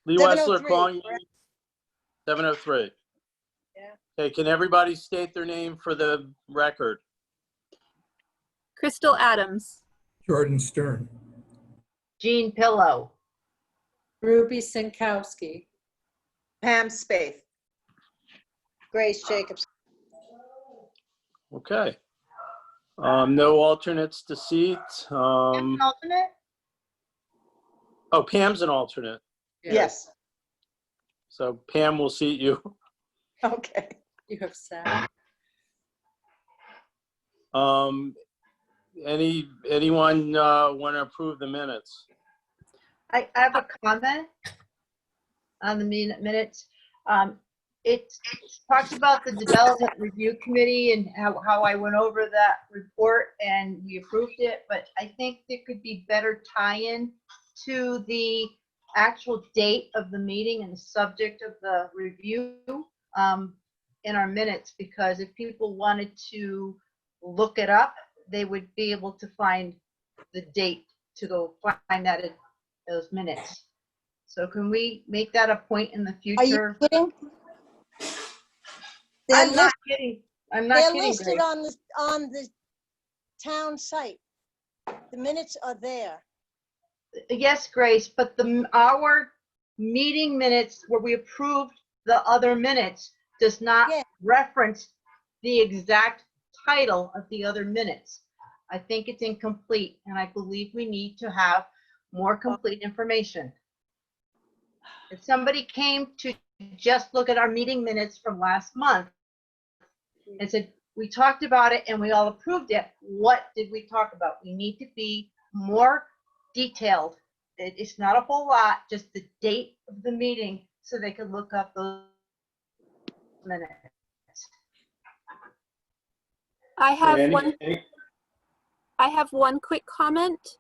Lee Wessler 703, calling you. correct? 703. Yeah. Okay, can everybody state their name for the record? Crystal Adams. Jordan Stern. Jean Pillow. Ruby Sinkowski. Pam Spaeth. Grace Jacobs. Okay. No alternates to seat. An alternate? Oh, Pam's an alternate. Yes. So Pam will seat you. Okay. You have Sam. Anyone want to approve the minutes? I have a comment on the minutes. It talks about the Development Review Committee and how I went over that report and we approved it, but I think there could be better tie-in to the actual date of the meeting and the subject of the review in our minutes, because if people wanted to look it up, they would be able to find the date to go find that in those minutes. So can we make that a point in the Are you future? kidding? They're I'm not kidding. I'm not They're kidding, listed Grace. on the town site. The minutes are there. Yes, Grace, but our meeting minutes where we approved the other minutes does not Yeah. reference the exact title of the other minutes. I think it's incomplete, and I believe we need to have more complete information. If somebody came to just look at our meeting minutes from last month and said, we talked about it and we all approved it, what did we talk about? We need to be more detailed. It's not a whole lot, just the date of the meeting so they could look up those minutes. I have Any- one. I have one quick comment.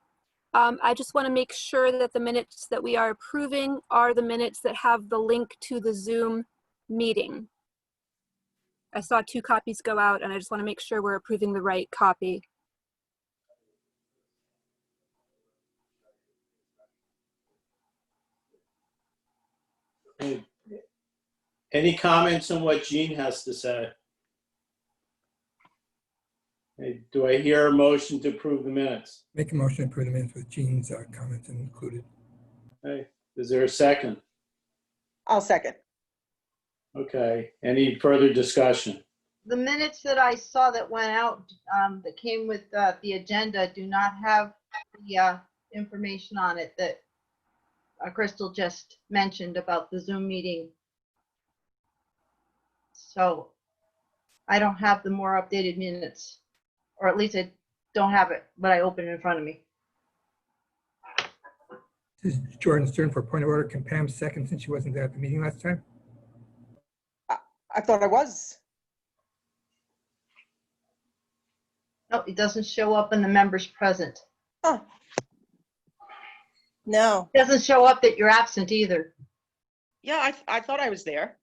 I just want to make sure that the minutes that we are approving are the minutes that have the link to the Zoom meeting. I saw 2 copies go out, and I just want to make sure we're approving the right copy. Any comments on what Jean has to say? Hey, do I hear a motion to approve the minutes? Make a motion to approve the minutes with Jean's comments included. Hey, is there a second? I'll second. Okay, any further discussion? The minutes that I saw that went out, that came with the agenda do not have the information on it that Crystal just mentioned about the Zoom meeting. So I don't have the more updated minutes, or at least I don't have it, but I open it in front of me. This is Jordan Stern for point of order. Can Pam second since she wasn't there at the meeting last time? I thought I was. No, it doesn't show up in the members present. Oh, No. It doesn't show up that you're absent either. yeah, I thought I was there.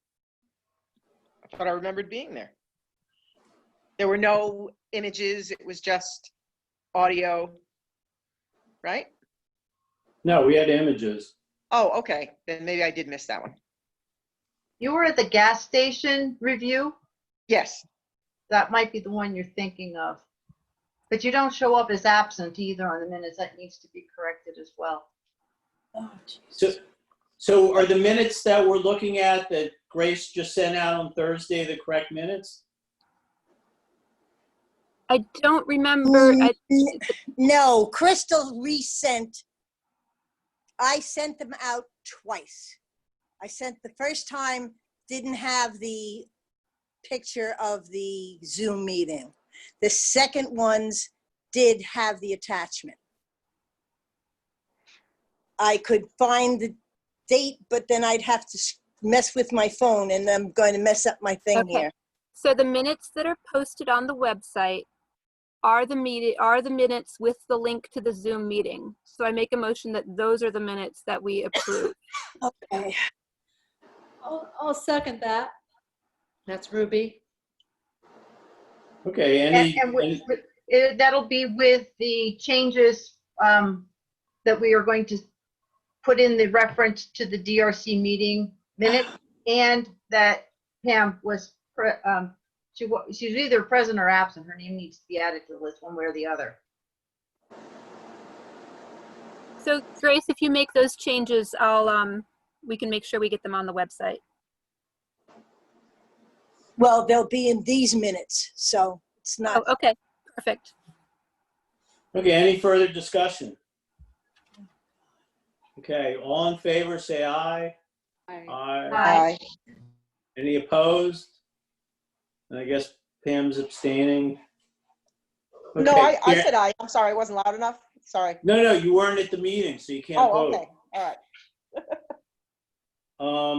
I thought I remembered being there. There were no images. It was just audio, right? No, we had images. Oh, okay. Then maybe I did miss that one. You were at the gas station review. Yes. That might be the one you're thinking of. But you don't show up as absent either on the minutes. That needs to be corrected as well. Oh, jeez. So are the minutes that we're looking at that Grace just sent out on Thursday the correct minutes? I don't remember. No, Crystal resent. I sent them out twice. I sent the first time, didn't have the picture of the Zoom meeting. The second ones did have the attachment. I could find the date, but then I'd have to mess with my phone, and I'm going to mess up my thing Okay. here. So the minutes that are posted on the website are the minutes with the link to the Zoom meeting. So I make a motion that those are the minutes that we approve. Okay. I'll second that. That's Ruby. Okay, That'll be with the changes that we are going to put in the reference to the DRC meeting minute, and that Pam was, she was either present or absent. Her name needs to be added to the list one way or the other. So Grace, if you make those changes, we can make sure we get them on the website. Well, they'll be in these minutes, so it's not. Oh, okay, perfect. Okay, any further discussion? Okay, all in favor, say aye. Aye. Aye. Any opposed? And I guess Pam's abstaining. No, Okay, I said aye. I'm sorry, I wasn't loud enough. Sorry. No, you weren't at the meeting, so you can't Oh, vote. okay, all right.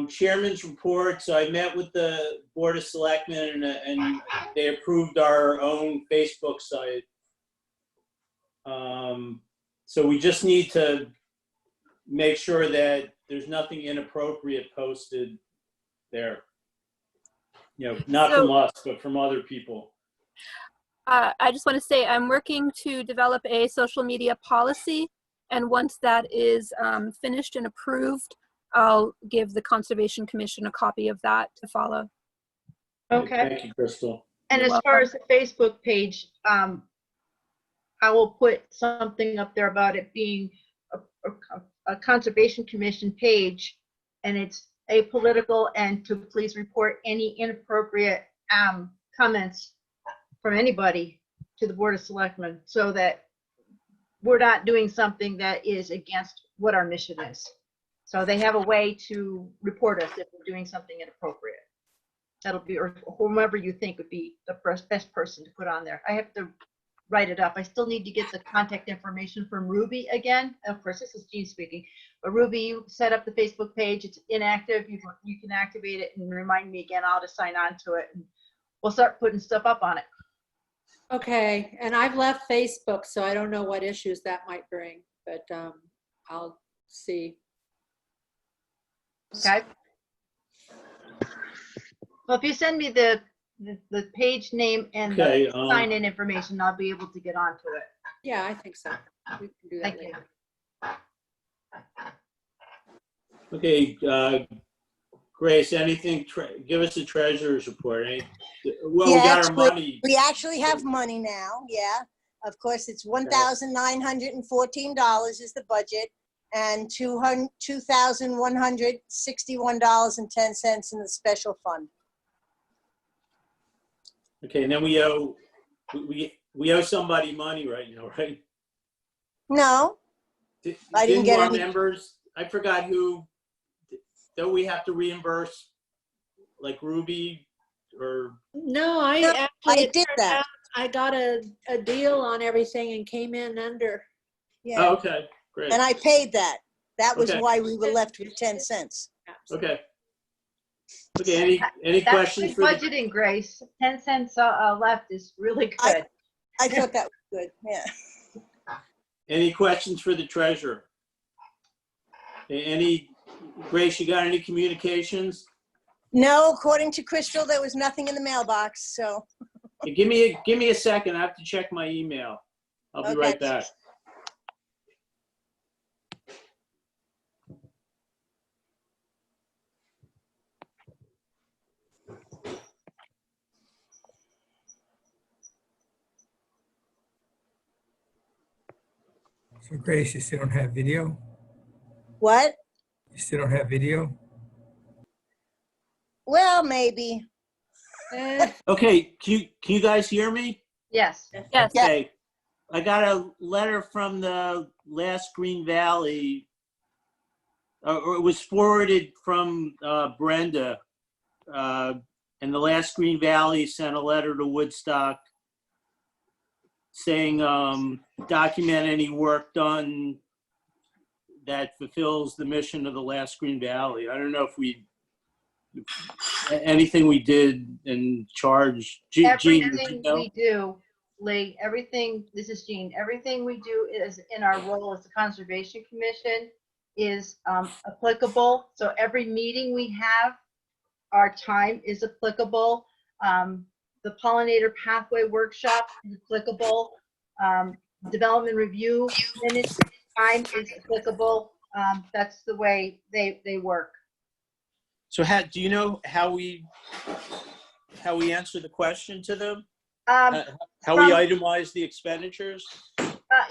Chairman's report. So I met with the Board of Selectmen and they approved our own Facebook site. So we just need to make sure that there's nothing inappropriate posted there. You know, not from us, but from other people. I just want to say I'm working to develop a social media policy, and once that is finished and approved, I'll give the Conservation Commission a copy of that to follow. Okay. Thank you, Crystal. And You're as far as the Facebook page, I will put something up there about it being a Conservation Commission page, and it's apolitical, and to please report any inappropriate comments from anybody to the Board of Selectmen, so that we're not doing something that is against what our mission is. So they have a way to report us if we're doing something inappropriate. That'll be, or whomever you think would be the best person to put on there. I have to write it up. I still need to get the contact information from Ruby again. Of course, this is Jean speaking, but Ruby, you set up the Facebook page. It's inactive. You can activate it and remind me again. I'll just sign on to it, and we'll start putting stuff up on it. Okay, and I've left Facebook, so I don't know what issues that might bring, but I'll see. Okay. Well, if you send me the page name and Okay, the sign-in information, I'll be able to get onto it. Yeah, I think so. We can do that Thank you. later. Okay, Grace, anything, give us a treasurer's report. Well, we Yeah, got it's our good. money. We actually have money now, yeah. Of course, it's $1,914 is the budget, and $2,161.10 in the special fund. Okay, and then we owe somebody money right now, right? No, I didn't get our any. members, I forgot who, don't we have to reimburse, like Ruby or? No, I No, actually, I it did turned that. out I got a deal on everything and came in under. Yeah, Oh, okay, great. and I paid that. That was Okay. why we were left with 10 cents. Okay. Okay, any That's questions good for the, budgeting, Grace. 10 cents left is really good. I thought that was good, yeah. any questions for the treasurer? Grace, you got any communications? No, according to Crystal, there was nothing in the mailbox, so. Hey, give me a second, I have to check my email. I'll be right Okay. back. So Grace, you still don't have video? What? You still don't have video? Well, maybe. Okay, can you guys hear me? Yes. Yes. Yeah. Okay, I got a letter from the last Green Valley, or it was forwarded from Brenda, and the last Green Valley sent a letter to Woodstock saying, document any work done that fulfills the mission of the last Green Valley. I don't know if anything we did and charge. Jean, would you Everything know? we do, Lee, this is Jean, everything we do is in our role as the Conservation Commission is applicable. So every meeting we have, our time is applicable. The pollinator pathway workshop is applicable. Development review minutes time is applicable. That's the way they work. So do you know how we answer the question to them? Um, How we from- itemize the expenditures?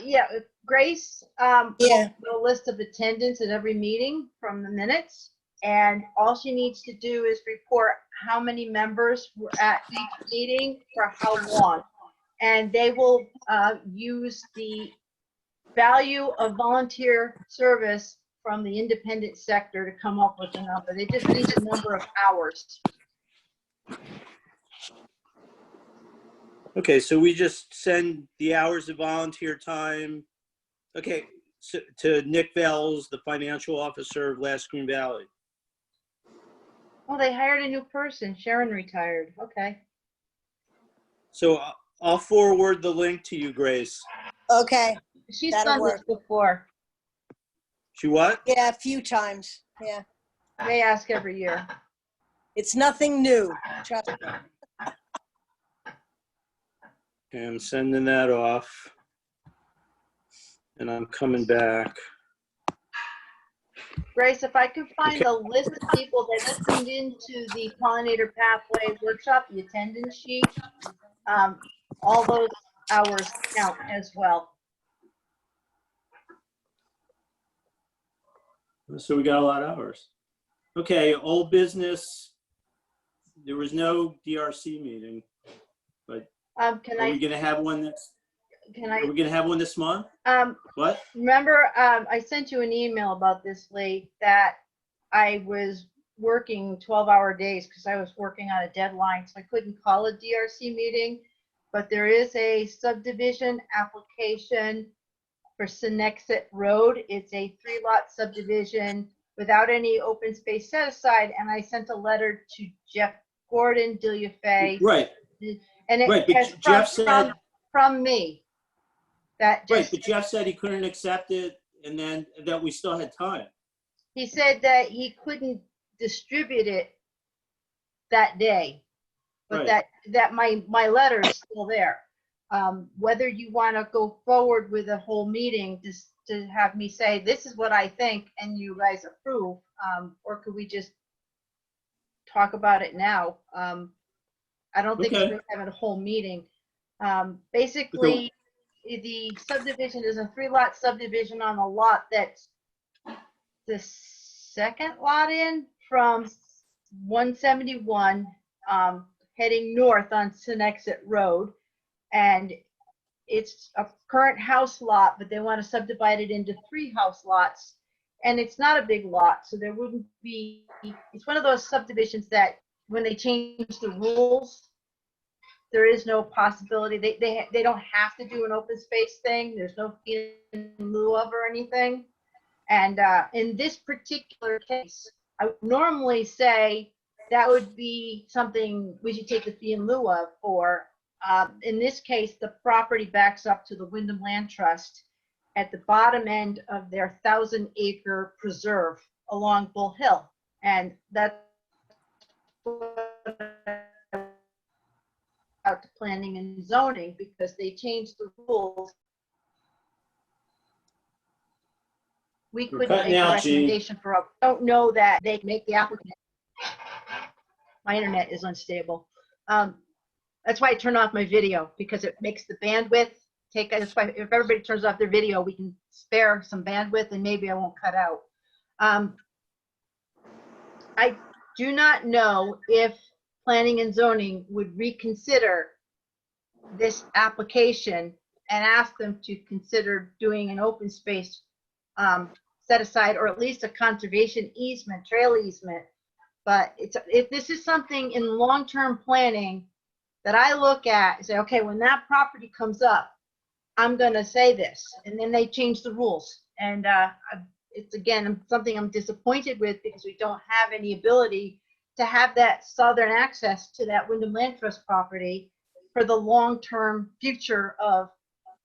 Yeah, Grace Yeah. will list of attendance at every meeting from the minutes. And all she needs to do is report how many members were at each meeting for how long. And they will use the value of volunteer service from the independent sector to come up with a number. They just need the number of hours. Okay, so we just send the hours of volunteer time, okay, so, to Nick Bells, the financial officer of Last Green Valley. Oh, they hired a new person. Sharon retired. Okay. So I'll forward the link to you, Grace. Okay. She's That'll done this work. before. She what? Yeah, a few times. Yeah. They ask every year. It's nothing new. Trust me. Okay, I'm sending that off. And I'm coming back. Grace, if I could find Okay. the list of people that tuned into the pollinator pathway workshop, the attendance sheet, all those hours count as well. So we got a lot of hours. Okay, old business. There was no DRC meeting, but Can are we I, gonna have one next? can Are we gonna have one this month? I, What? remember, I sent you an email about this, Lee, that I was working 12-hour days because I was working on a deadline, so I couldn't call a DRC meeting. But there is a subdivision application for Senexit Road. It's a 3-lot subdivision without any open space set aside, and I sent a letter to Jeff Gordon, Delia Fay. Right, And it right, but has Jeff said, from me. That right, just, but Jeff said he couldn't accept it and then that we still had time. he said that he couldn't distribute it that day, but Right. that my letter is still there. Whether you want to go forward with a whole meeting just to have me say, this is what I think, and you guys approve, or could we just talk about it now? I don't think it's Okay. worth having a whole meeting. Basically, the subdivision is a 3-lot subdivision on a lot that's the second lot in from 171, heading north on Senexit Road. And it's a current house lot, but they want to subdivide it into 3 house lots. And it's not a big lot, so there wouldn't be, it's one of those subdivisions that when they change the rules, there is no possibility. They don't have to do an open space thing. There's no fee in lieu of or anything. And in this particular case, I would normally say that would be something we should take the fee in lieu of for. In this case, the property backs up to the Wyndham Land Trust at the bottom end of their 1,000-acre preserve along Bull Hill. And that's out to planning and zoning because they changed the rules. We couldn't cutting make a out, Gene. recommendation for, don't know that they can make the applicant. My internet is unstable. That's why I turn off my video, because it makes the bandwidth take, that's why if everybody turns off their video, we can spare some bandwidth and maybe I won't cut out. I do not know if planning and zoning would reconsider this application and ask them to consider doing an open space set aside, or at least a conservation easement, trail easement. But if this is something in long-term planning that I look at and say, okay, when that property comes up, I'm gonna say this, and then they change the rules. And it's again, something I'm disappointed with because we don't have any ability to have that southern access to that Wyndham Land Trust property for the long-term future of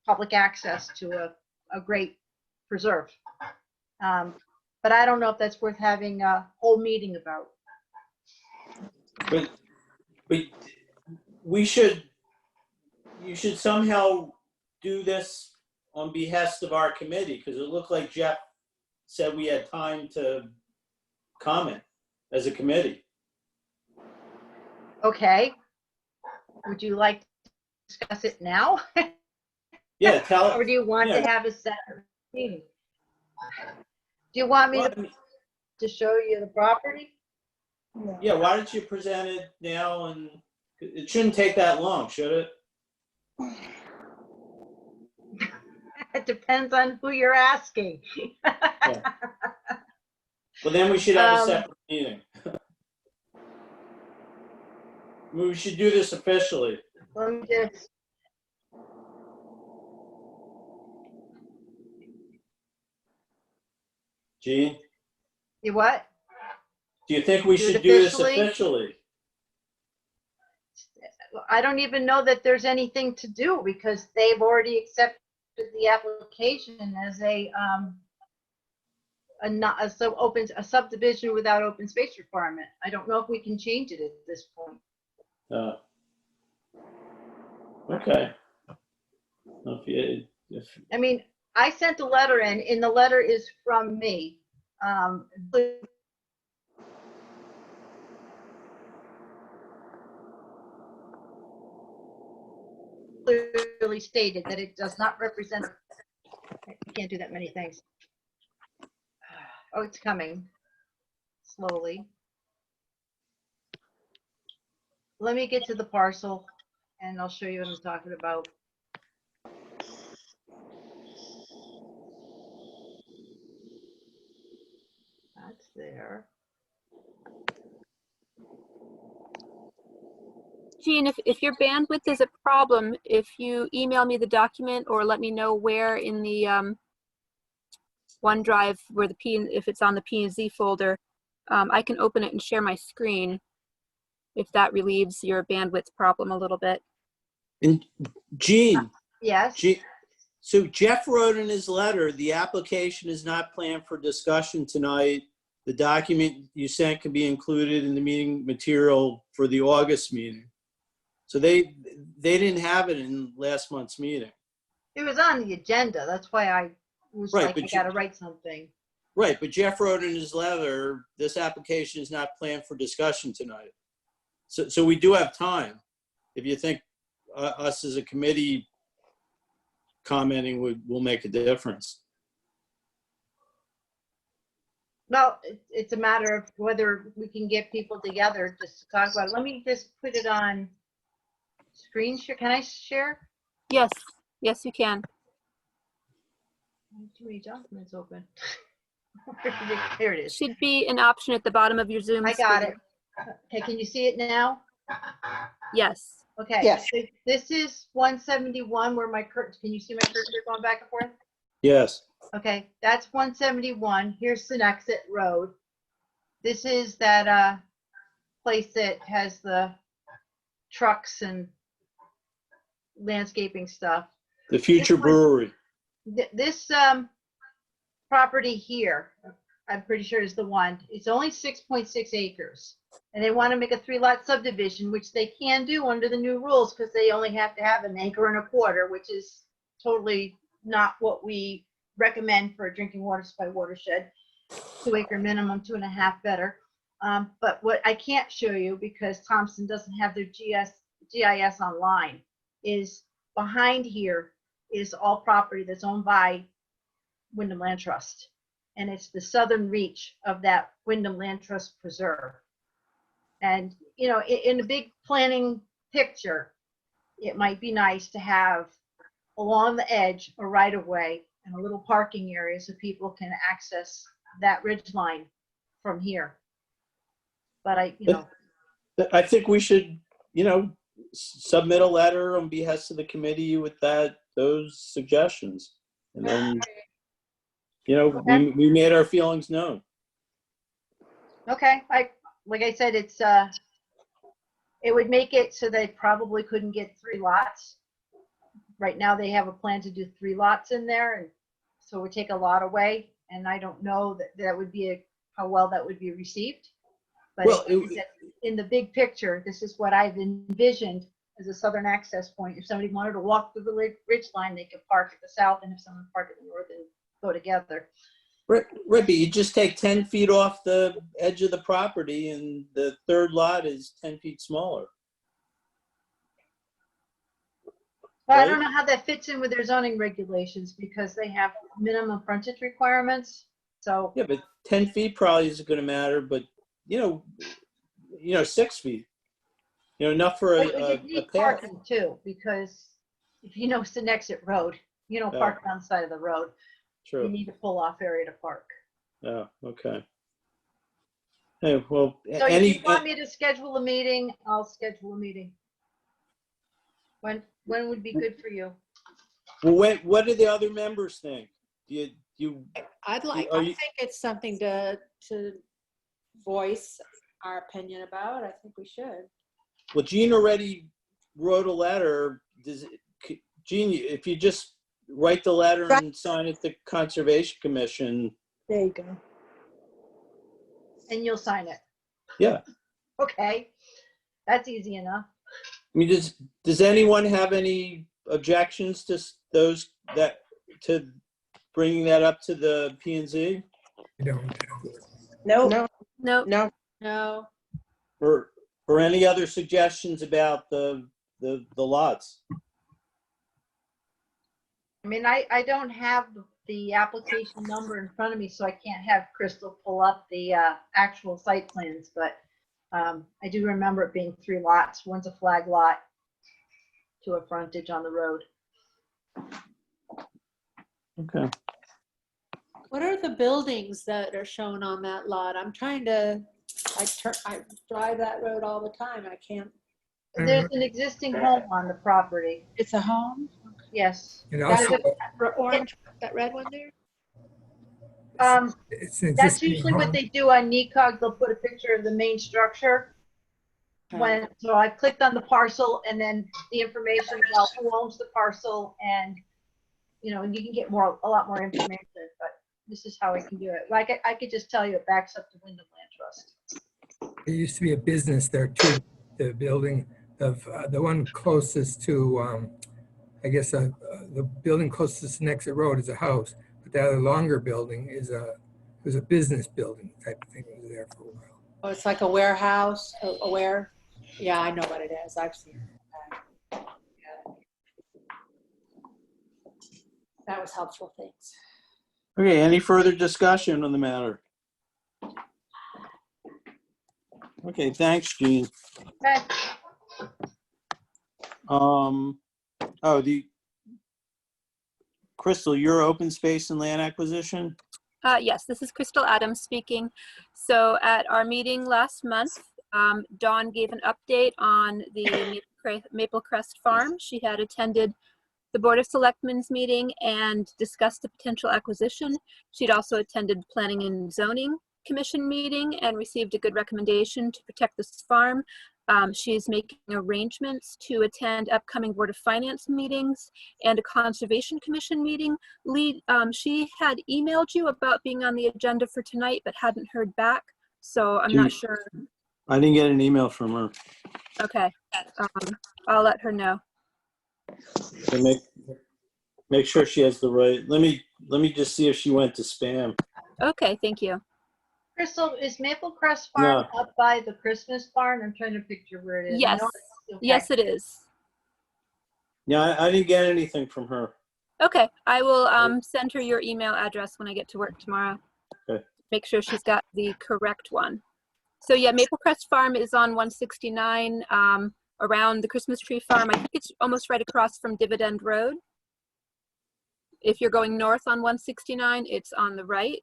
public access to a great preserve. But I don't know if that's worth having a whole meeting about. But you should somehow do this on behest of our committee, because it looked like Jeff said we had time to comment as a committee. Okay. Would you like to discuss it now? Yeah, tell. Or do you want to yeah. have a separate meeting? Do you want me Well, to show you the property? yeah, why don't you present it now, and it shouldn't take that long, should it? It depends on who you're asking. Well, then we should have a Um, separate meeting. We should do this officially. Let me just, Gene, you what? do you think we Do it should do this officially? officially? I don't even know that there's anything to do because they've already accepted the application as a subdivision without open space requirement. I don't know if we can change it at this point. Okay. If I mean, I sent a letter in, and the letter is from me. Clearly stated that it does not represent, I can't do that many things. Oh, it's coming slowly. Let me get to the parcel and I'll show you what I'm talking about. That's there. Jean, if your bandwidth is a problem, if you email me the document or let me know where in the OneDrive where if it's on the P&Z folder, I can open it and share my screen if that relieves your bandwidth problem a little bit. And Gene, Yes. so Jeff wrote in his letter, the application is not planned for discussion tonight. The document you sent can be included in the meeting material for the August meeting. So they didn't have it in last month's meeting. It was on the agenda. That's why I was Right, like, but I gotta write something. Right, but Jeff wrote in his letter, this application is not planned for discussion tonight. So we do have time. If you think us as a committee commenting will make a difference. No, it's a matter of whether we can get people together just to talk about it. Let me just put it on screen share. Can I share? Yes, yes, you can. Too many documents open. There it is. Should be an option at the bottom of your Zoom I got screen. it. Okay, can you see it now? Yes. Okay. Yes. This is 171 where my curtain, can you see my cursor going back and forth? Yes. Okay, that's 171. Here's Senexit Road. This is that place that has the trucks and landscaping stuff. The future This one- brewery. This property here, I'm pretty sure is the one. It's only 6.6 acres. And they want to make a 3-lot subdivision, which they can do under the new rules because they only have to have an acre and a quarter, which is totally not what we recommend for a drinking water supply watershed. 2 acre minimum, 2.5 better. But what I can't show you because Thompson doesn't have their GIS online is behind here is all property that's owned by Wyndham Land Trust. And it's the southern reach of that Wyndham Land Trust preserve. And, you know, in the big planning picture, it might be nice to have along the edge a right of way and a little parking area so people can access that ridge line from here. But I think we should, submit a letter on behest of the committee with those suggestions. And then, we made our feelings known. okay, like I said, it's it would make it so they probably couldn't get 3 lots. Right now they have a plan to do 3 lots in there, and so it would take a lot away. And I don't know that would be how well that would be received. But Well, in the big picture, this is what I've envisioned as a southern access point. If somebody wanted to walk through the ridge line, they could park at the south, and if someone parked at the north, and go together. Right, but you just take 10 feet off the edge of the property and the third lot is 10 feet smaller. But I Right. don't know how that fits in with their zoning regulations because they have minimum frontage requirements. So, Yeah, but 10 feet probably isn't going to matter, but you know, 6 feet, enough for but you a need path. parking too, because if you know it's an exit road, you don't Yeah. park on the side of the road. You True. need a pull off area to park. Yeah, okay. Hey, well, So if you want me to schedule a meeting, I'll schedule a meeting. When would be good for you? well, what do the other members think? Do you, I Are you- think it's something to voice our opinion about. I think we should. well, Gene already wrote a letter. Gene, if you just write the letter and sign it to Conservation Commission, There you go. And you'll sign it. yeah. Okay, that's easy enough. I mean, does anyone have any objections to to bringing that up to the P and Z I don't. Nope. No, No, no. No, or any other suggestions about the lots? I mean, I don't have the application number in front of me, so I can't have Crystal pull up the actual site plans, but I do remember it being 3 lots. One's a flag lot to a frontage on the road. Okay. what are the buildings that are shown on that lot? I'm trying to, I drive that road all the time. I can't. There's an existing home on the property. It's a home? Yes. And That also, orange, that red one there? it's an That's existing usually what home. they do on NECOG. They'll put a picture of the main structure. So I clicked on the parcel and then the information about who owns the parcel and, you can get a lot more information, but this is how I can do it. Like I could just tell you it backs up to Wyndham Land Trust. There used to be a business there too. The building of, the one closest to, I guess, the building closest to Exit Road is a house, but that other longer building was a business building type of thing. It was there for a while. Oh, it's like a warehouse, yeah, I know what it is. I've seen it. Yeah. That was helpful, thanks. Okay, any further discussion on the matter? Okay, thanks, Gene. Okay. Crystal, your open space and land acquisition? yes, this is Crystal Adams speaking. So at our meeting last month, Dawn gave an update on the Maple Crest Farm. She had attended the Board of Selectmen's meeting and discussed the potential acquisition. She'd also attended the Planning and Zoning Commission meeting and received a good recommendation to protect this farm. She's making arrangements to attend upcoming Board of Finance meetings and a Conservation Commission meeting. She had emailed you about being on the agenda for tonight, but hadn't heard back. So I'm not sure. I didn't get an email from her. Okay, I'll let her know. So make sure she has the right. Let me just see if she went to spam. Okay, thank you. Crystal, is Maple Crest Farm up by the Christmas barn? I'm trying to picture where it is. Yes, Okay. yes, it is. Yeah, I didn't get anything from her. Okay, I will send her your email address when I get to work tomorrow. Okay. Make sure she's got the correct one. So yeah, Maple Crest Farm is on 169 around the Christmas tree farm. I think it's almost right across from Dividend Road. If you're going north on 169, it's on the right.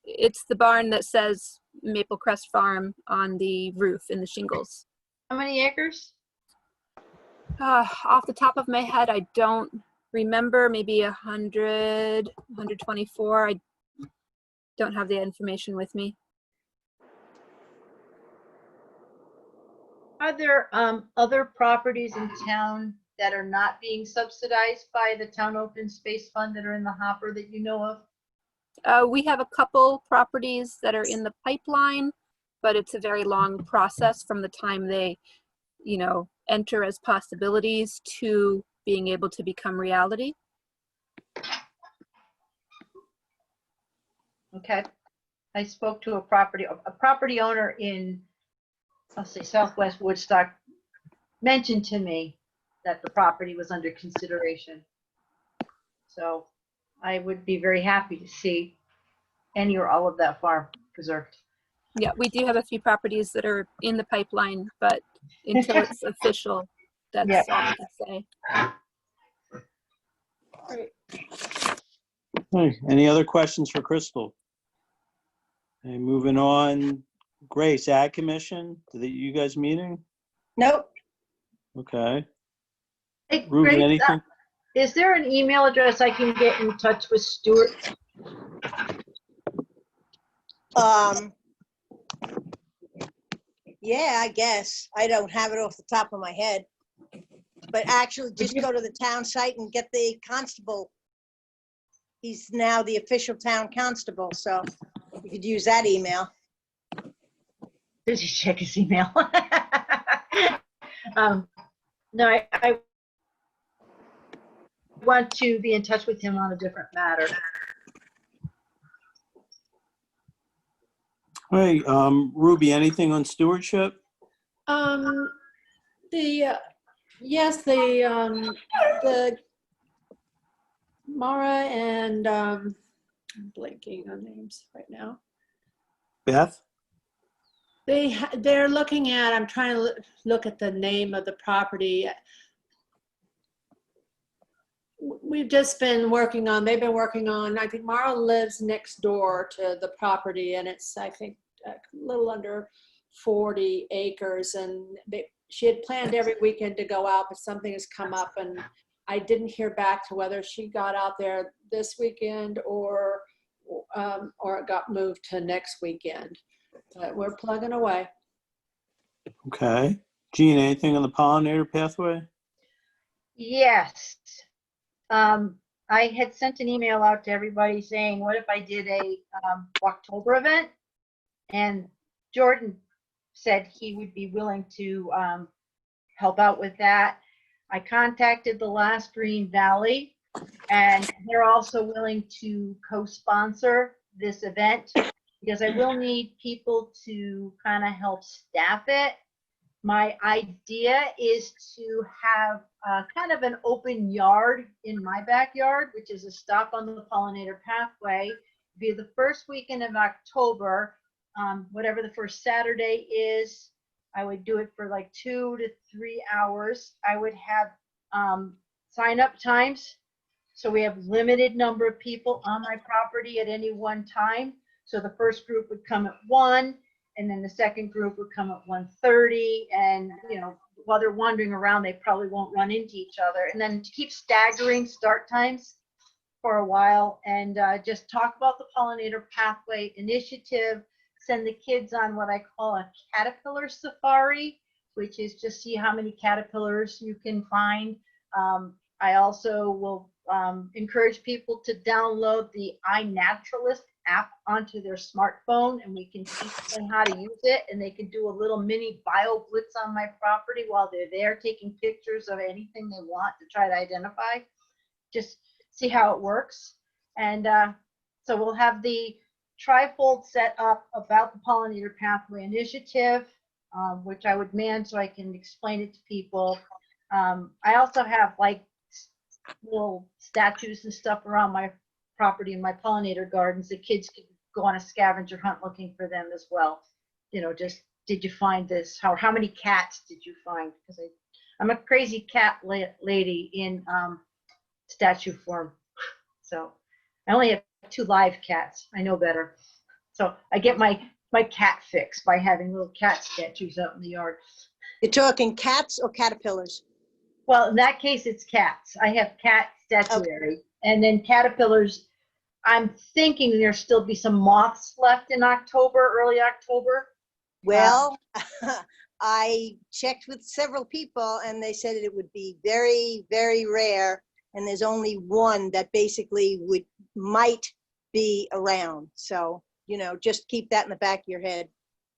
It's the barn that says Maple Crest Farm on the roof in the shingles. How many acres? Off the top of my head, I don't remember. Maybe 100, 124. I don't have the information with me. Are there other properties in town that are not being subsidized by the Town Open Space Fund that are in the hopper that you know of? We have a couple properties that are in the pipeline, but it's a very long process from the time they, enter as possibilities to being able to become reality. Okay. I spoke to a property owner in, I'll say Southwest Woodstock, mentioned to me that the property was under consideration. So I would be very happy to see any or all of that farm preserved. Yeah, we do have a few properties that are in the pipeline, but until it's official, that's Yeah. all I can say. Hey, any other questions for Crystal? Okay, moving on. Grace, Ag Commission, you guys meeting? Nope. Okay. Hey, Ruben, Grace, anything? is there an email address I can get in touch with Stuart? Yeah, I guess. I don't have it off the top of my head. But actually, just go to the town site and get the constable. He's now the official town constable, so you could use that email. Does he check his email? No, I want to be in touch with him on a different matter. Hey, Ruby, anything on stewardship? Yes, the Mara and, I'm blanking on names right now. Beth? They're looking at, I'm trying to look at the name of the property. We've just been working on, they've been working on, I think Mara lives next door to the property, and it's, I think, a little under 40 acres. And she had planned every weekend to go out, but something has come up, and I didn't hear back to whether she got out there this weekend or it got moved to next weekend. But we're plugging away. Okay. Gene, anything on the pollinator pathway? Yes. I had sent an email out to everybody saying, what if I did a October event? And Jordan said he would be willing to help out with that. I contacted the Last Green Valley, and they're also willing to co-sponsor this event because I will need people to kind of help staff it. My idea is to have kind of an open yard in my backyard, which is a stop on the pollinator pathway, be the first weekend of October, whatever the first Saturday is. I would do it for like 2 to 3 hours. I would have sign up times. So we have limited number of people on my property at any one time. So the first group would come at 1, and then the second group would come at 1:30. And, you know, while they're wandering around, they probably won't run into each other. And then to keep staggering start times for a while, and just talk about the pollinator pathway initiative, send the kids on what I call a caterpillar safari, which is just see how many caterpillars you can find. I also will encourage people to download the iNaturalist app onto their smartphone, and we can teach them how to use it, and they can do a little mini bio blitz on my property while they're there taking pictures of anything they want to try to identify. Just see how it works. And so we'll have the trifold set up about the pollinator pathway initiative, which I would man so I can explain it to people. I also have like little statues and stuff around my property in my pollinator gardens. The kids could go on a scavenger hunt looking for them as well. You know, just did you find this? How many cats did you find? Because I'm a crazy cat lady in statue form. So I only have 2 live cats. I know better. So I get my cat fix by having little cat statues out in the yard. You're talking cats or caterpillars? Well, in that case, it's cats. I have cat statuary. And then caterpillars, I'm thinking there'll still be some moths left in October, early October. Well, I checked with several people and they said it would be very, very rare. And there's only one that basically might be around. So, you know, just keep that in the back of your head.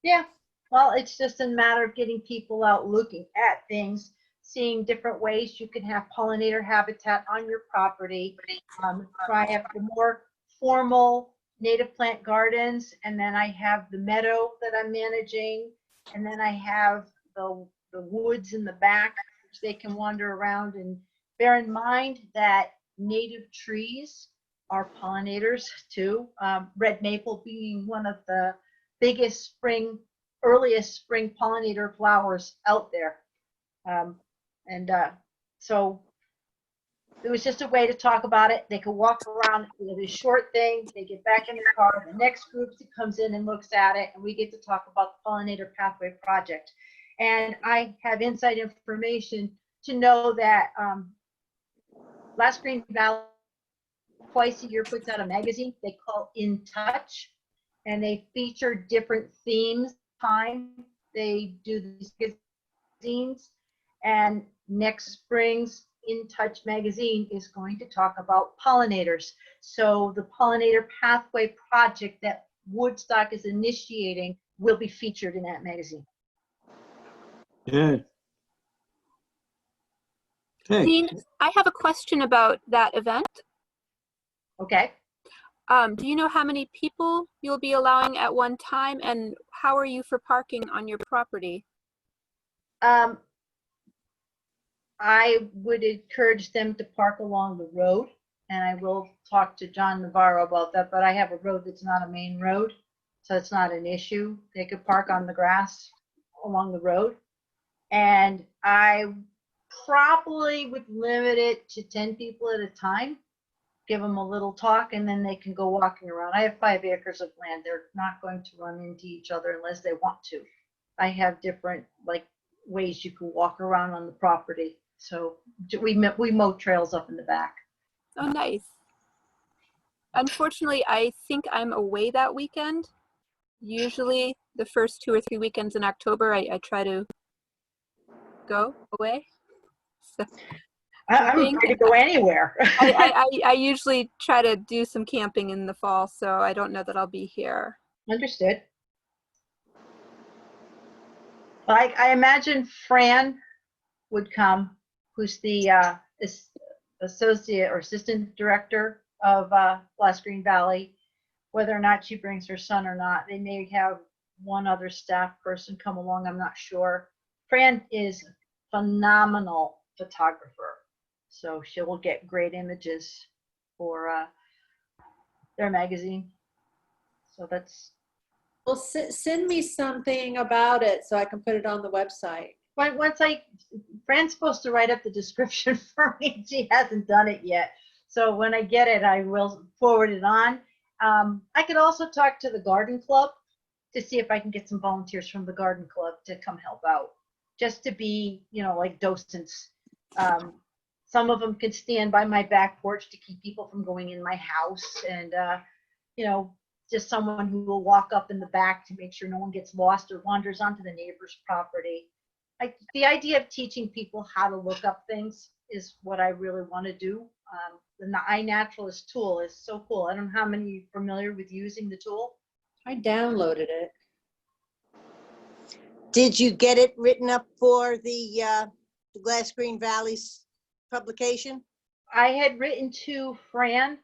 Yeah. Well, it's just a matter of getting people out looking at things, seeing different ways you can have pollinator habitat on your property. Try after more formal native plant gardens, and then I have the meadow that I'm managing, and then I have the woods in the back, which they can wander around. And bear in mind that native trees are pollinators too. Red maple being one of the biggest earliest spring pollinator flowers out there. So it was just a way to talk about it. They could walk around with a short thing. They get back in the car. The next group comes in and looks at it, and we get to talk about the Pollinator Pathway Project. And I have inside information to know that Last Green Valley twice a year puts out a magazine they call In Touch, and they feature different themes. They do these magazines, and next spring's In Touch magazine is going to talk about pollinators. So the Pollinator Pathway Project that Woodstock is initiating will be featured in that magazine. Yeah. Okay. Dean, I have a question about that event. Okay. Do you know how many people you'll be allowing at one time, and how are you for parking on your property? I would encourage them to park along the road, and I will talk to John Navarro about that, but I have a road that's not a main road, so it's not an issue. They could park on the grass along the road. And I probably would limit it to 10 people at a time, give them a little talk, and then they can go walking around. I have 5 acres of land. They're not going to run into each other unless they want to. I have different ways you can walk around on the property. So we mow trails up in the back. Oh, nice. Unfortunately, I think I'm away that weekend. Usually the first 2 or 3 weekends in October, I try to go away. So I'm ready to go anywhere. I usually try to do some camping in the fall, so I don't know that I'll be here. Understood. I imagine Fran would come, who's the associate or assistant director of Last Green Valley. Whether or not she brings her son or not, they may have one other staff person come along, I'm not sure. Fran is a phenomenal photographer, so she will get great images for their magazine. So that's. Well, send me something about it so I can put it on the website. Fran's supposed to write up the description for me. She hasn't done it yet. So when I get it, I will forward it on. I could also talk to the garden club to see if I can get some volunteers from the garden club to come help out, just to be, like docents. Some of them could stand by my back porch to keep people from going in my house, and just someone who will walk up in the back to make sure no one gets lost or wanders onto the neighbor's property. The idea of teaching people how to look up things is what I really want to do. The iNaturalist tool is so cool. I don't know how many are familiar with using the tool. I downloaded it. Did you get it written up for the Glass Green Valley's publication? I had written to Fran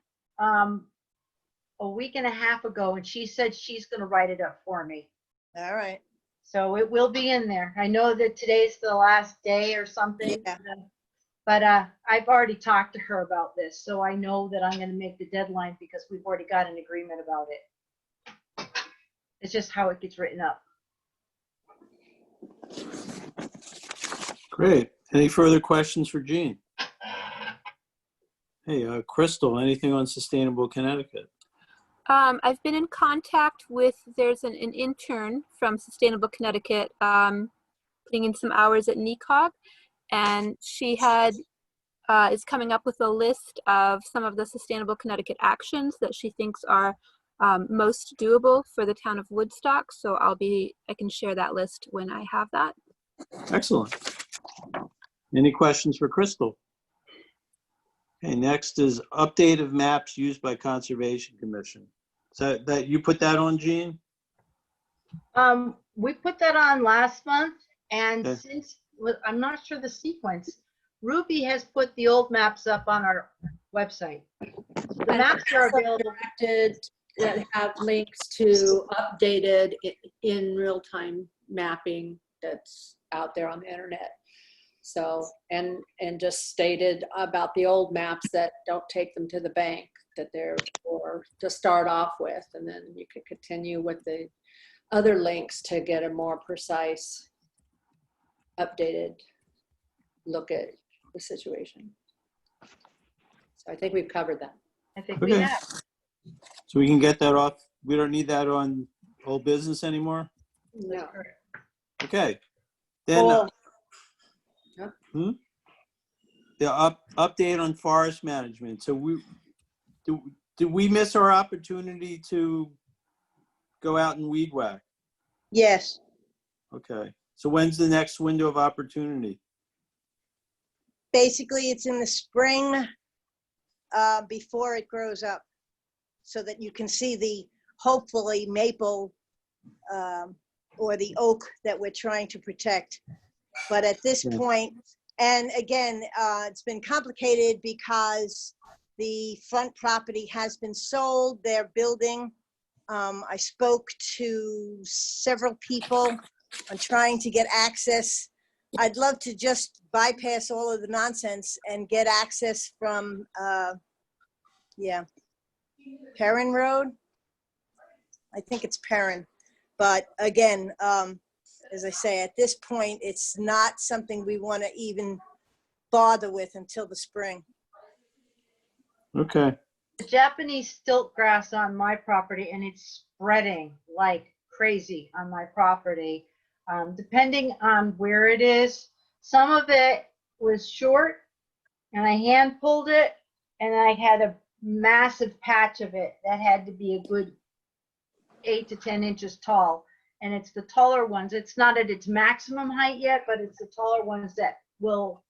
a week and a half ago, and she said she's going to write it up for me. All right. So it will be in there. I know that today's the last day or something. Yeah. But I've already talked to her about this, so I know that I'm going to make the deadline because we've already got an agreement about it. It's just how it gets written up. Great. Any further questions for Jean? Hey, Crystal, anything on Sustainable Connecticut? I've been in contact with, there's an intern from Sustainable Connecticut putting in some hours at NECOG, and she is coming up with a list of some of the Sustainable Connecticut actions that she thinks are most doable for the town of Woodstock. So I can share that list when I have that. Excellent. Any questions for Crystal? Okay, next is update of maps used by Conservation Commission. So that you put that on, Jean? We put that on last month, and Okay. since I'm not sure the sequence, Ruby has put the old maps up on our website. The maps are available. Directed that have links to updated in real-time mapping that's out there on the internet. So, and just stated about the old maps that don't take them to the bank, that they're for to start off with, and then you could continue with the other links to get a more precise, updated look at the situation. So I think we've covered that. I think we Okay. have. So we can get that off. We don't need that on old business anymore? No. Okay. Then Cool. the update on forest management. So did we miss our opportunity to go out and weed whack? Yes, Okay. So when's the next window of opportunity? basically it's in the spring before it grows up, so that you can see the hopefully maple or the oak that we're trying to protect. But at this Yeah. point, and again, it's been complicated because the front property has been sold, they're building. I spoke to several people on trying to get access. I'd love to just bypass all of the nonsense and get access from, Perrin Road. I think it's Perrin. But again, as I say, at this point, it's not something we want to even bother with until the spring. Okay. The Japanese stilt grass on my property, and it's spreading like crazy on my property. Depending on where it is, some of it was short and I hand pulled it, and I had a massive patch of it that had to be a good 8 to 10 inches tall. And it's the taller ones. It's not at its maximum height yet, but it's the taller ones that will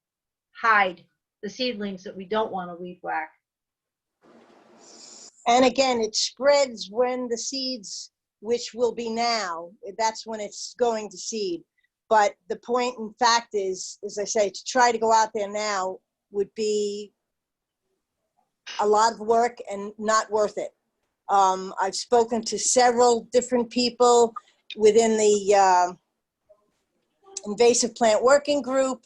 hide the seedlings that we don't want to weed whack. And again, it spreads when the seeds, which will be now, that's when it's going to seed. But the point in fact is, as I say, to try to go out there now would be a lot of work and not worth it. I've spoken to several different people within the invasive plant working group,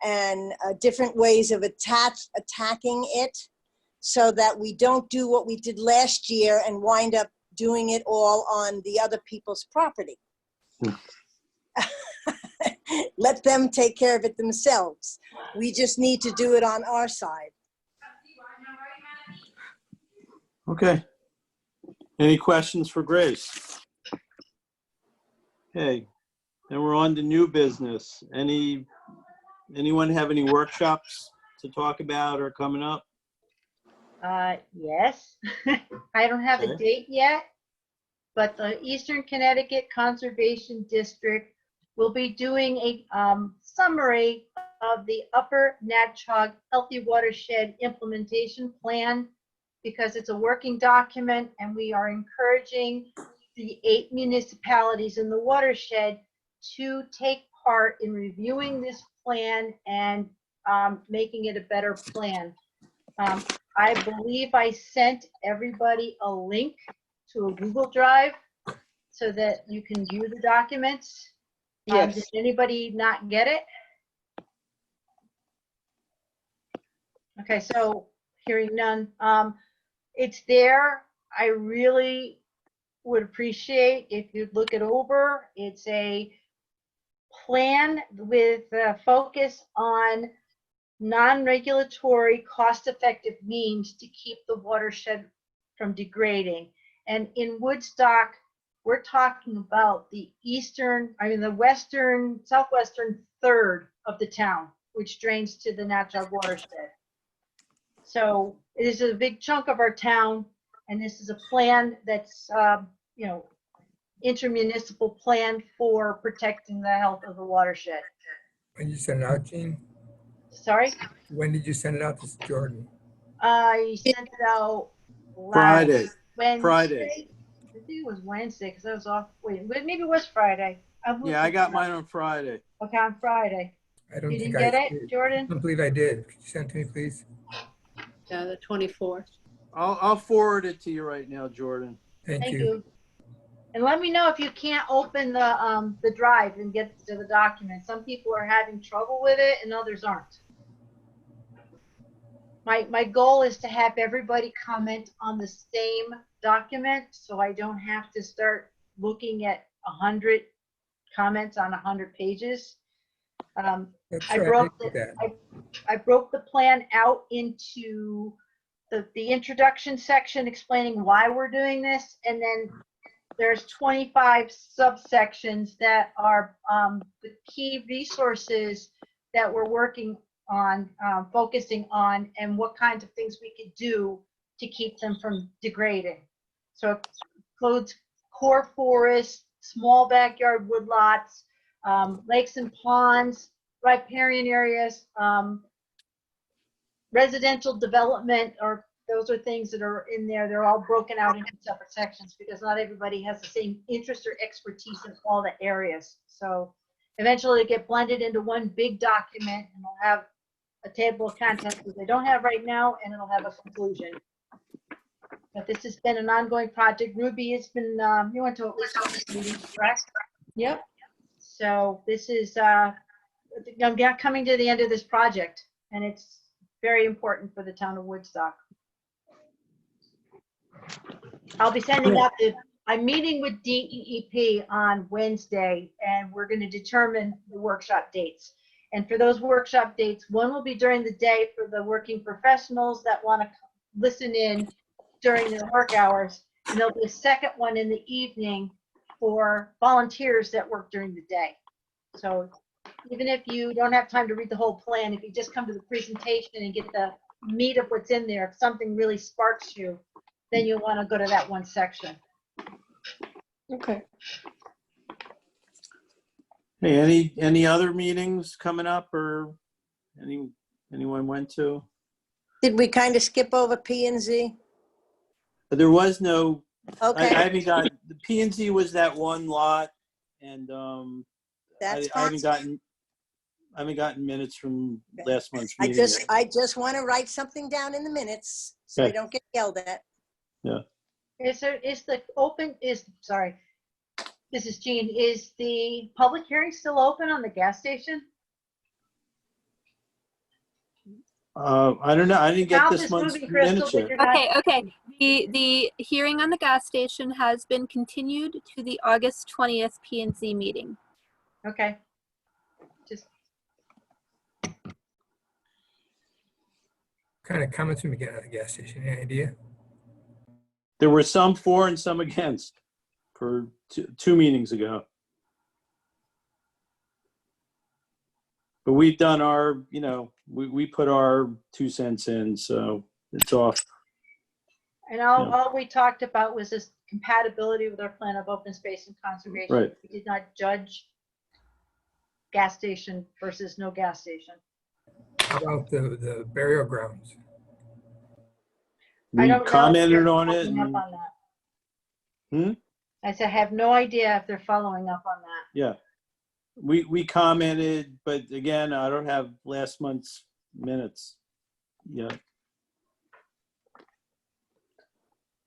and different ways of attacking it, so that we don't do what we did last year and wind up doing it all on the other people's property. Let them take care of it themselves. We just need to do it on our side. Okay. Any questions for Grace? Okay. Then we're on to new business. Anyone have any workshops to talk about or coming up? Yes. I don't have a Okay. date yet, but the Eastern Connecticut Conservation District will be doing a summary of the Upper Natchog Healthy Watershed Implementation Plan, because it's a working document, and we are encouraging the 8 municipalities in the watershed to take part in reviewing this plan and making it a better plan. I believe I sent everybody a link to a Google Drive so that you can view the documents. Yes. Did anybody not get it? Okay, so hearing none. It's there. I really would appreciate if you'd look it over. It's a plan with a focus on non-regulatory, cost-effective means to keep the watershed from degrading. And in Woodstock, we're talking about the southwestern third of the town, which drains to the Natchog watershed. So it is a big chunk of our town, and this is a plan that's, intermunicipal plan for protecting the health of the watershed. When did you send it out, Jean? Sorry? When did you send it out to Jordan? I sent it out Friday. Wednesday. Friday. I think it was Wednesday because I was off. Wait, maybe it was Friday. Yeah, I got mine on Friday. Okay, on Friday. I don't You think didn't I get it, Jordan? I don't believe I did. Could you send it to me, please? Yeah, the 24th. I'll forward it to you right now, Jordan. Thank you. And let me know if you can't open the drive and get to the document. Some people are having trouble with it and others aren't. My goal is to have everybody comment on the same document, so I don't have to start looking at 100 comments on 100 pages. That's I right, broke I get that. I broke the plan out into the introduction section explaining why we're doing this, and then there's 25 subsections that are the key resources that we're working on, focusing on, and what kinds of things we could do to keep them from degrading. So it includes core forests, small backyard woodlots, lakes and ponds, riparian areas, residential development, or those are things that are in there. They're all broken out into separate sections because not everybody has the same interest or expertise in all the areas. So eventually it get blended into one big document, and we'll have a table of contents that they don't have right now, and it'll have a conclusion. But this has been an ongoing project. Ruby has been, you went to at least 1 meeting, correct? Yep. So this is, I'm coming to the end of this project, and it's very important for the town of Woodstock. I'll be sending out I'm meeting with DEEP on Wednesday, and we're going to determine the workshop dates. And for those workshop dates, one will be during the day for the working professionals that want to listen in during their work hours. And there'll be a second one in the evening for volunteers that work during the day. So even if you don't have time to read the whole plan, if you just come to the presentation and get the meat of what's in there, if something really sparks you, then you'll want to go to that one section. Okay. Hey, any other meetings coming up, or anyone went to? Did we kind of skip over P and Z? There was no, I Okay, haven't got, the P and Z was that one lot, and that's I fine. haven't gotten minutes from Okay. last month's meeting yet. I just want to write something down in the minutes so I Okay. don't get yelled at. Sorry, this is Jean. Is the public hearing still open on the gas station? I don't know, I didn't get Mouth this is month's moving, Crystal, minutes but yet. you're not. Okay. The hearing on the gas station has been continued to the August 20th P&Z meeting. Okay. Just, Kind of comments when we get out of the gas station, any idea? There were some for and some against for two meetings ago. But we've done our, we put our 2 cents in, so it's off. and all we talked about was this compatibility with our plan of open space and conservation. Right. We did not judge gas station versus no gas station. How about the burial grounds? I We don't know if commented they're on it. following up And, on that. Hmm? I said, I have no idea if they're following up on that. Yeah. We commented, but again, I don't have last month's minutes yet.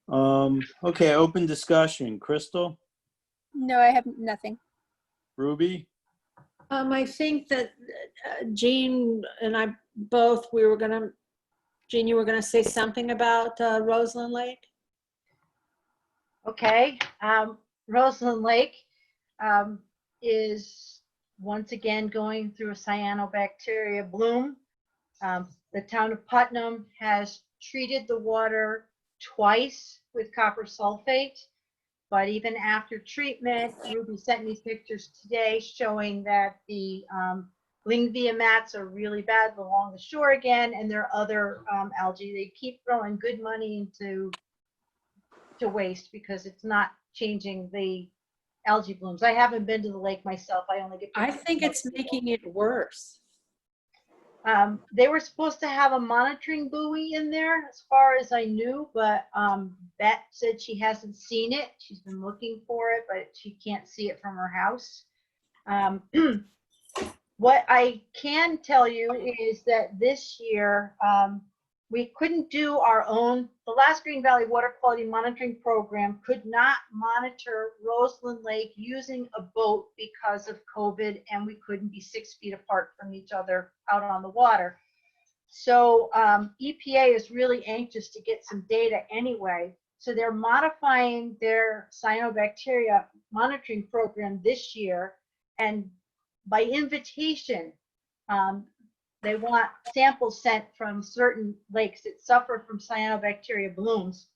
Okay, open discussion. Crystal, No, I have nothing. Ruby, I think that Jean and I both, Jean, you were gonna say something about Roseland Lake? Okay, Roseland Lake is once again going through a cyanobacteria bloom. The town of Putnam has treated the water twice with copper sulfate, but even after treatment, Ruby sent me pictures today showing that the Lingvia mats are really bad along the shore again, and there are other algae. They keep throwing good money into waste because it's not changing the algae blooms. I haven't been to the lake myself. I only get. I think it's making it worse. They were supposed to have a monitoring buoy in there as far as I knew, but Beth said she hasn't seen it. She's been looking for it, but she can't see it from her house. What I can tell you is that this year, we couldn't do our own, the last Green Valley Water Quality Monitoring Program could not monitor Roseland Lake using a boat because of COVID, and we couldn't be 6 feet apart from each other out on the water. So EPA is really anxious to get some data anyway. So they're modifying their cyanobacteria monitoring program this year. And by invitation, they want samples sent from certain lakes that suffer from cyanobacteria blooms.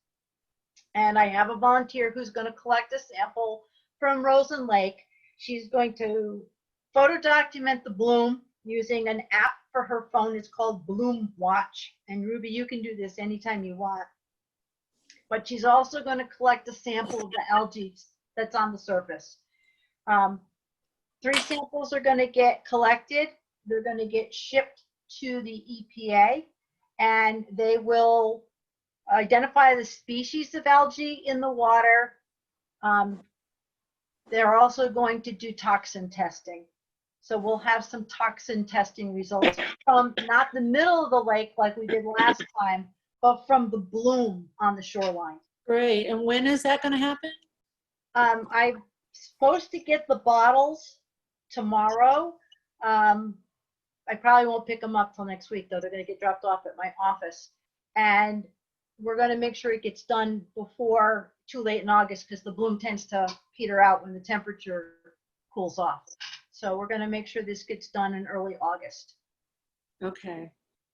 And I have a volunteer who's going to collect a sample from Roseland Lake. She's going to photo document the bloom using an app for her phone. It's called Bloom Watch. And Ruby, you can do this anytime you want. But she's also going to collect a sample of the algae that's on the surface. 3 samples are going to get collected. They're going to get shipped to the EPA, and they will identify the species of algae in the water. They're also going to do toxin testing. So we'll have some toxin testing results from not the middle of the lake like we did last time, but from the bloom on the shoreline. Great. And when is that going to happen? I'm supposed to get the bottles tomorrow. I probably won't pick them up till next week, though. They're going to get dropped off at my office. And we're going to make sure it gets done before too late in August, because the bloom tends to peter out when the temperature cools off. So we're going to make sure this gets done in early August. Okay.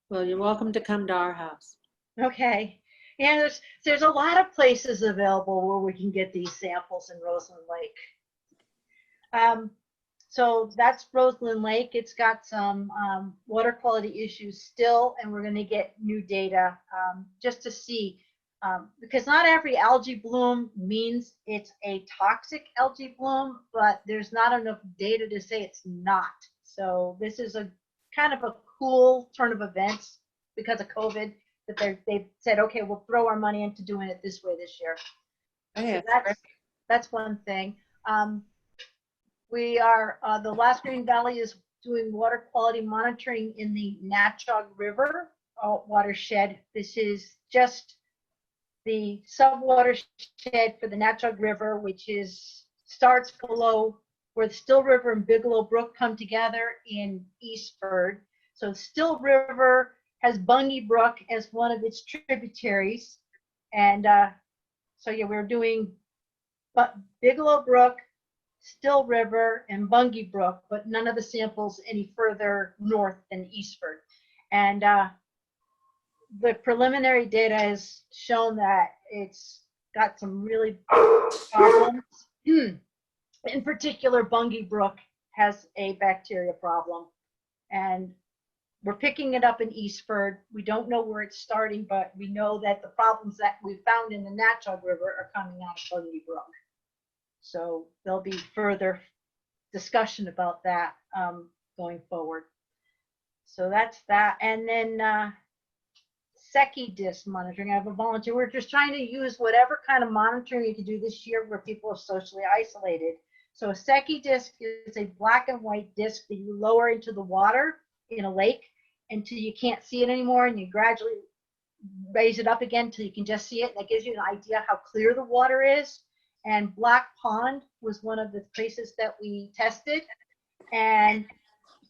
Well, you're welcome to come to our house. Okay. Yeah, there's a lot of places available where we can get these samples in Roseland Lake. So that's Roseland Lake. It's got some water quality issues still, and we're going to get new data just to see, because not every algae bloom means it's a toxic algae bloom, but there's not enough data to say it's not. So this is a kind of a cool turn of events because of COVID, that they've said, okay, we'll throw our money into doing it this way this year. Okay. So that's one thing. We are, the last Green Valley is doing water quality monitoring in the Natchog River watershed. This is just the sub-watershed for the Natchog River, which starts below where the Still River and Bigelow Brook come together in Eastford. So Still River has Bungie Brook as one of its tributaries. And so yeah, we're doing Bigelow Brook, Still River, and Bungie Brook, but none of the samples any further north than Eastford. And the preliminary data has shown that it's got some really problems. In particular, Bungie Brook has a bacteria problem. And we're picking it up in Eastford. We don't know where it's starting, but we know that the problems that we found in the Natchog River are coming out of Bungie Brook. So there'll be further discussion about that going forward. So that's that. And then Secchi disc monitoring. I have a volunteer. We're just trying to use whatever kind of monitoring you can do this year where people are socially isolated. So a Secchi disc is a black and white disc that you lower into the water in a lake until you can't see it anymore, and you gradually raise it up again until you can just see it. And that gives you an idea how clear the water is. And Black Pond was one of the places that we tested, and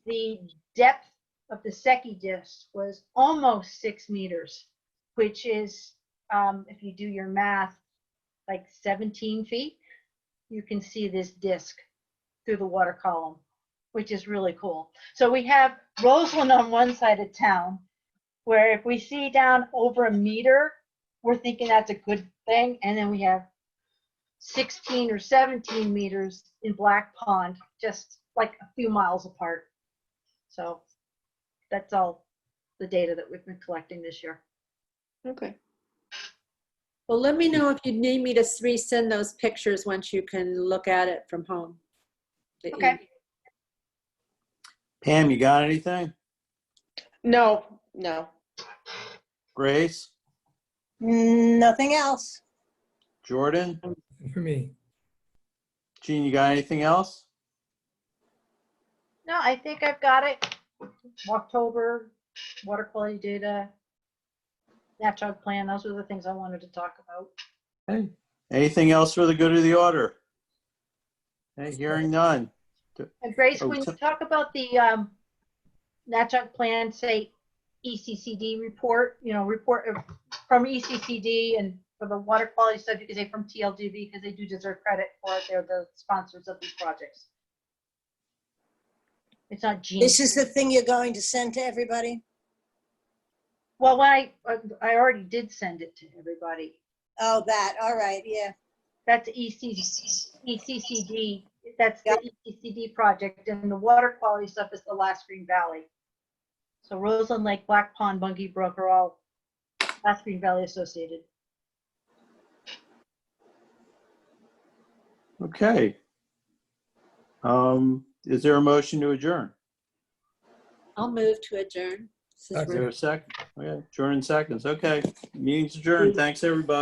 the depth of the Secchi disc was almost 6 meters, which is, if you do your math, like 17 feet. You can see this disc through the water column, which is really cool. So we have Roseland on one side of town, where if we see down over a meter, we're thinking that's a good thing. And then we have 16 or 17 meters in Black Pond, just like a few miles apart. So that's all the data that we've been collecting this year. Okay. Well, let me know if you need me to resend those pictures once you can look at it from home. Okay. Pam, you got anything? No. Grace? Nothing else. Jordan? For me, Jean, you got anything else? No, I think I've got it. October, water quality data. Natural plan, those were the things I wanted to talk about. Okay. Anything else for the good of the order? Okay, hearing none. And Grace, Oh, when you so- talk about the natural plan, say ECCD report, report from ECCD, and for the water quality stuff, you could say from TLDB because they do deserve credit for it. They're the sponsors of these projects. It's not Gene. This is the thing you're going to send to everybody? Well, I already did send it to everybody. Oh, that, all right, yeah. That's ECCD. That's the ECCD project, and the water quality stuff is the Last Green Valley. So Roseland Lake, Black Pond, Bungie Brook are all Last Green Valley associated. Okay. Is there a motion to adjourn? I'll move to adjourn. Is there a second? Okay, adjourn in seconds. Okay, meeting's adjourned. Thanks, everybody.